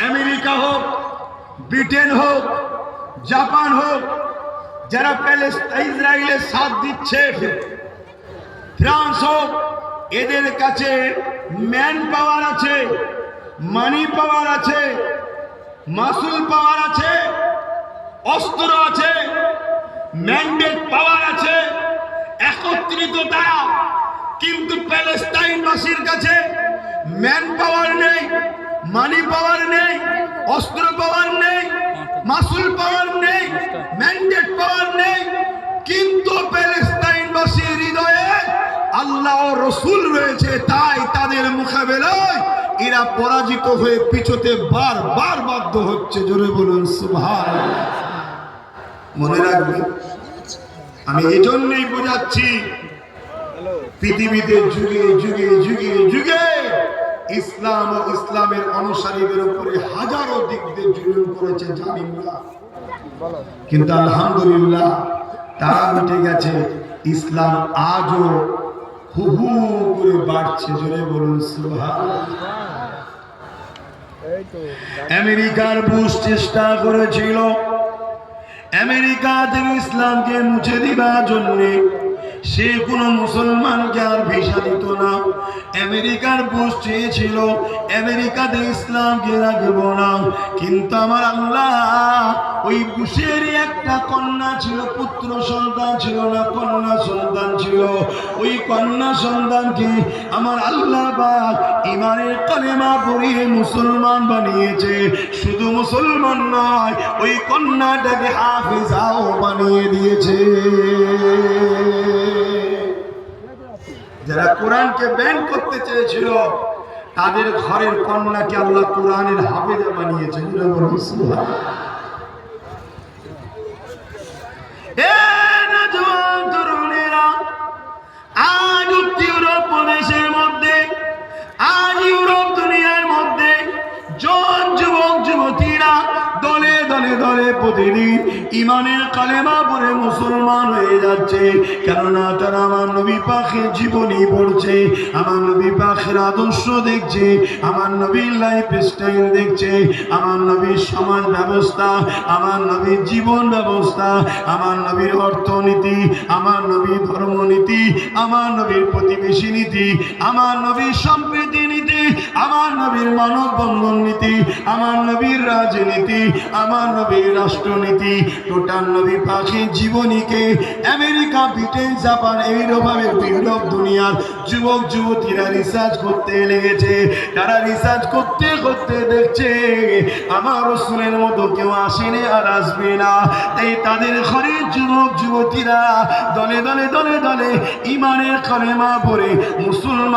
America হোক, Britain হোক, Japan হোক, যারা ইসরায়েলের সাথ দিচ্ছে, ফ্রান্স হোক, এদের কাছে ম্যান পাওয়ার আছে, মানি পাওয়ার আছে, মাসুল পাওয়ার আছে, অস্ত্র আছে, ম্যান্ডেট পাওয়ার আছে, একত্রিত তারা। কিন্তু প্যালেস্টাইনবাসীর কাছে ম্যান পাওয়ার নেই, মানি পাওয়ার নেই, অস্ত্র পাওয়ার নেই, মাসুল পাওয়ার নেই, ম্যান্ডেট পাওয়ার নেই। কিন্তু প্যালেস্টাইনবাসীর হৃদয়ে আল্লাহ ও রসুল রয়েছে, তাই তাদের মোকাবেলায় এরা পরাজিত হয়ে পিছতে বারবার বাধ্য হচ্ছে। জোরে বলুন সুবহানাল্লাহ। মনে রাখবে, আমি এজন্যই বোঝাচ্ছি, পৃথিবীতে যুগে যুগে যুগে যুগে ইসলাম ও ইসলামের অনুসারীদের উপরে হাজারো দিক দিয়ে জুলুম করেছে জালিমরা, কিন্তু আলহামদুলিল্লাহ তারা মিটে গেছে। ইসলাম আজও হু হু করে বাড়ছে। জোরে বলুন সুবহানাল্লাহ। আমেরিকার বুশ চেষ্টা করেছিল আমেরিকা থেকে ইসলামকে মুছে দিবার জন্য। সে কোনো মুসলমানকে আর ভিসা দিত না। আমেরিকার বুশ চেয়েছিল আমেরিকাতে ইসলামকে রাখব না, কিন্তু আমার আল্লাহ, ওই বুশের একটা কন্যা ছিল, পুত্র সন্তান ছিল না, কন্যা সন্তান ছিল। ওই কন্যা সন্তানকে আমার আল্লাহ পাক ঈমানের কালেমা পড়িয়ে মুসলমান বানিয়েছে। শুধু মুসলমান নয়, ওই কন্যাটাকে হাফেজাও বানিয়ে দিয়েছে। যারা কোরআনকে ব্যান করতে চেয়েছিল, তাদের ঘরের কন্যাকে আল্লাহ কোরআনের হাফেজা বানিয়েছে। আজ ইউরোপ প্রদেশের মধ্যে, আজ ইউরোপ দুনিয়ার মধ্যে জন যুবক যুবতীরা দলে দলে দলে প্রতিদিন ঈমানের কালেমা পড়ে মুসলমান হয়ে যাচ্ছে। কেননা তারা আমার নবী পাকের জীবনী পড়ছে, আমার নবী পাকের আদর্শ দেখছে, আমার নবীর লাইফ স্টাইল দেখছে, আমার নবীর সমাজ ব্যবস্থা, আমার নবীর জীবন ব্যবস্থা, আমার নবীর অর্থনীতি, আমার নবীর ধর্মনীতি, আমার নবীর প্রতিবেশী নীতি, আমার নবীর সম্প্রীতি নীতি, আমার নবীর মানব বন্ধন নীতি, আমার নবীর রাজনীতি, আমার নবীর রাষ্ট্রনীতি, টোটাল নবী পাকের জীবনীকে আমেরিকা, ব্রিটেন, জাপান, এইভাবে ইউরোপ দুনিয়ার যুবক যুবতীরা রিসার্চ করতে লেগেছে। তারা রিসার্চ করতে করতে দেখছে আমার রাসূলের মতো কেউ আসেনি আর আসবে না। তাই তাদের ঘরের যুবক যুবতীরা দলে দলে দলে দলে ঈমানের কালেমা পড়ে মুসলমান